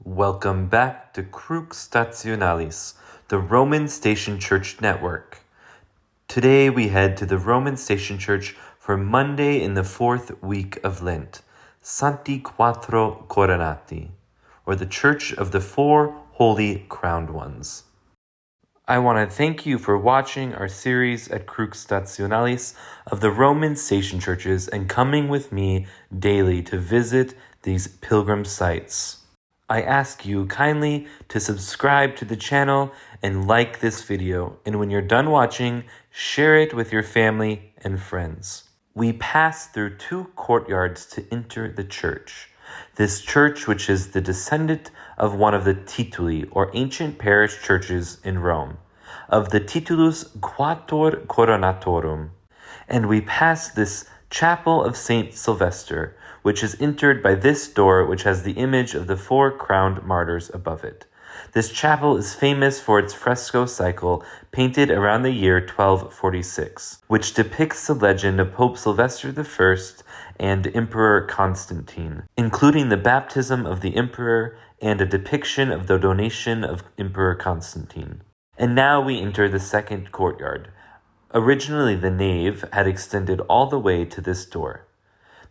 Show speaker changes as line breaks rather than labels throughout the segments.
Welcome back to Crux Stationalis, the Roman Station Church network. Today we head to the Roman Station Church for Monday in the 4th week of Lent, Santi Quattro Coronati, or the Church of the Four Holy Crowned Ones. I want to thank you for watching our series at Crux Stationalis of the Roman Station Churches and coming with me daily to visit these pilgrim sites. I ask you kindly to subscribe to the channel and like this video, and when you're done watching, share it with your family and friends. We pass through 2 courtyards to enter the church. This church, which is the descendant of one of the tituli, or ancient parish churches in Rome, of the titulus Quatuor Coronatorum. And we pass this chapel of Saint Sylvester, which is entered by this door, which has the image of the 4 crowned martyrs above it. This chapel is famous for its fresco cycle painted around the year 1246, which depicts the legend of Pope Sylvester I and Emperor Constantine, including the baptism of the emperor and a depiction of the donation of Emperor Constantine. And now we enter the 2nd courtyard. Originally, the nave had extended all the way to this door.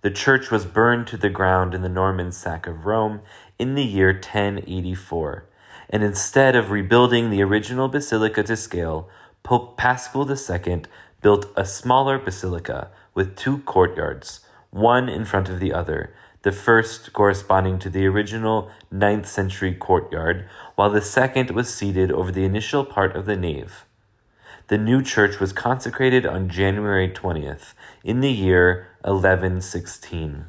The church was burned to the ground in the Norman sack of Rome in the year 1084, and instead of rebuilding the original basilica to scale, Pope Paschal II built a smaller basilica with 2 courtyards, one in front of the other, the first corresponding to the original 9th century courtyard, while the second was seated over the initial part of the nave. The new church was consecrated on January 20th, in the year 1116.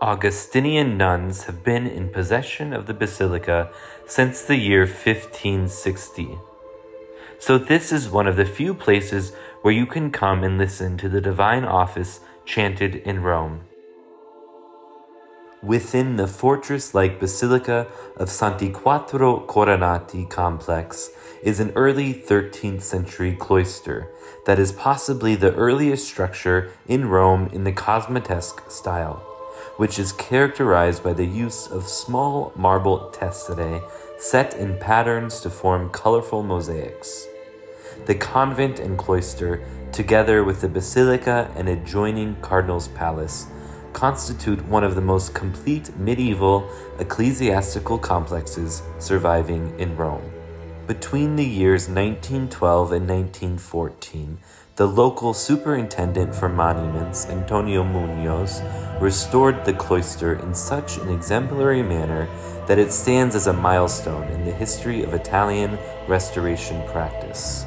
Augustinian nuns have been in possession of the basilica since the year 1560. So this is one of the few places where you can come and listen to the divine office chanted in Rome. Within the fortress-like Basilica of Santi Quattro Coronati complex is an early 13th century cloister that is possibly the earliest structure in Rome in the Cosmatesque style, which is characterized by the use of small marble tesserae set in patterns to form colorful mosaics. The convent and cloister, together with the basilica and adjoining cardinal's palace, constitute one of the most complete medieval ecclesiastical complexes surviving in Rome. Between the years 1912 and 1914, the local superintendent for monuments, Antonio Munoz, restored the cloister in such an exemplary manner that it stands as a milestone in the history of Italian restoration practice.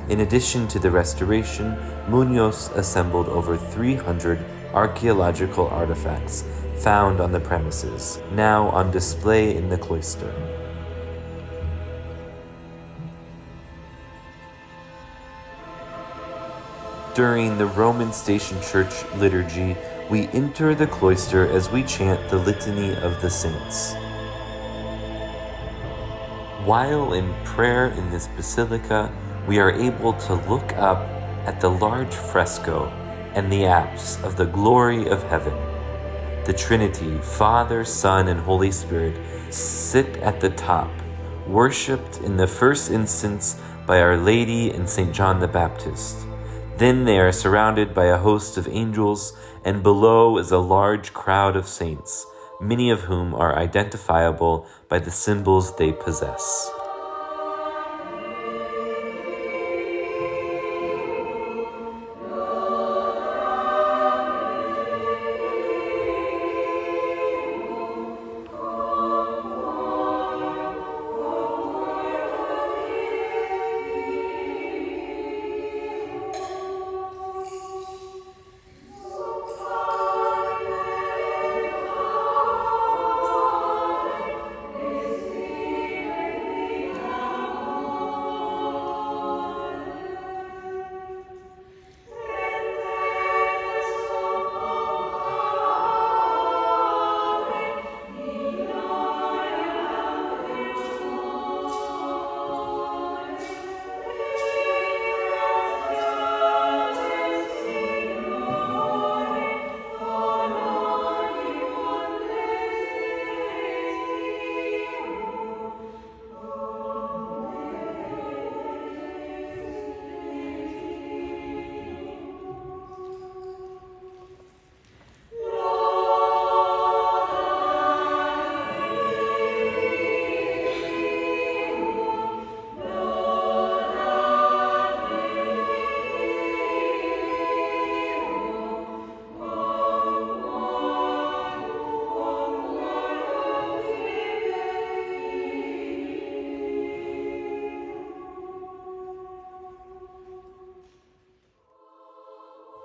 In addition to the restoration, Munoz assembled over 300 archaeological artifacts found on the premises, now on display in the cloister. During the Roman Station Church liturgy, we enter the cloister as we chant the Litany of the Saints. While in prayer in this basilica, we are able to look up at the large fresco and the apse of the glory of heaven. The Trinity, Father, Son, and Holy Spirit, sit at the top, worshipped in the first instance by Our Lady and St. John the Baptist. Then they are surrounded by a host of angels, and below is a large crowd of saints, many of whom are identifiable by the symbols they possess.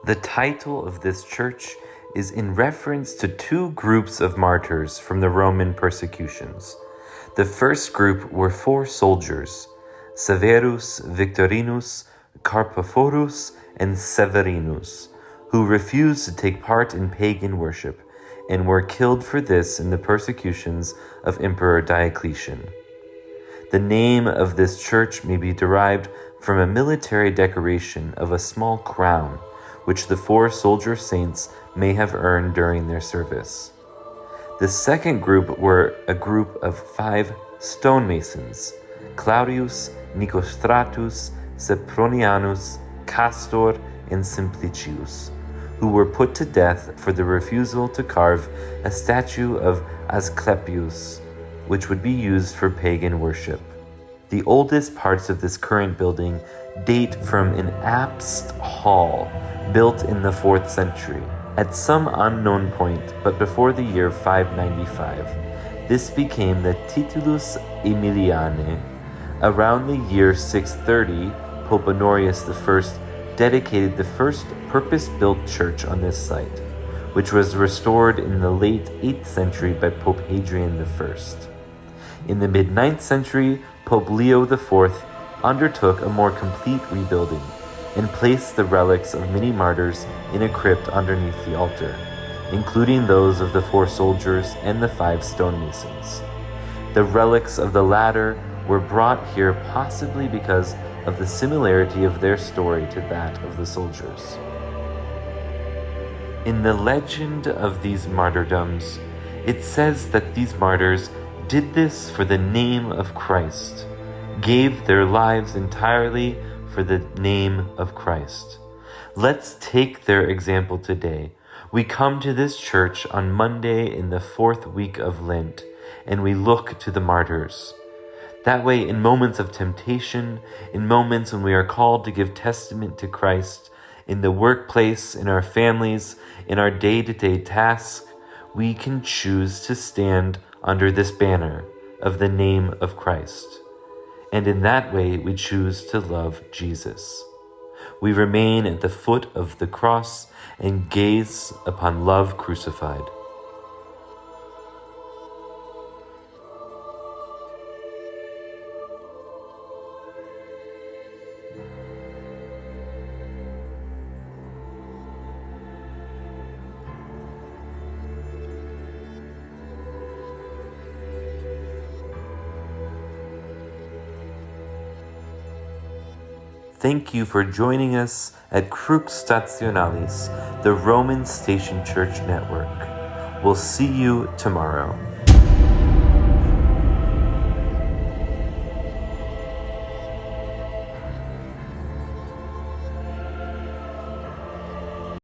The title of this church is in reference to two groups of martyrs from the Roman persecutions. The first group were 4 soldiers, Severus, Victorinus, Carpophorus, and Severinus, who refused to take part in pagan worship and were killed for this in the persecutions of Emperor Diocletian. The name of this church may be derived from a military decoration of a small crown, which the 4 soldier saints may have earned during their service. The second group were a group of 5 stonemasons, Claudius, Nicostratus, Sempronianus, Castor, and Simplicius, who were put to death for the refusal to carve a statue of Asclepius, which would be used for pagan worship. The oldest parts of this current building date from an apsed hall built in the 4th century. At some unknown point, but before the year 595, this became the Titulus Aemilianae. Around the year 630, Pope Honorius I dedicated the first purpose-built church on this site, which was restored in the late 8th century by Pope Hadrian I. In the mid-9th century, Pope Leo IV undertook a more complete rebuilding and placed the relics of many martyrs in a crypt underneath the altar, including those of the 4 soldiers and the 5 stonemasons. The relics of the latter were brought here possibly because of the similarity of their story to that of the soldiers. In the legend of these martyrdoms, it says that these martyrs did this for the name of Christ, gave their lives entirely for the name of Christ. Let's take their example today. We come to this church on Monday in the 4th week of Lent, and we look to the martyrs. That way, in moments of temptation, in moments when we are called to give testament to Christ, in the workplace, in our families, in our day-to-day tasks, we can choose to stand under this banner of the name of Christ. And in that way, we choose to love Jesus. We remain at the foot of the cross and gaze upon love crucified. Thank you for joining us at Crux Stationalis, the Roman Station Church Network. We'll see you tomorrow.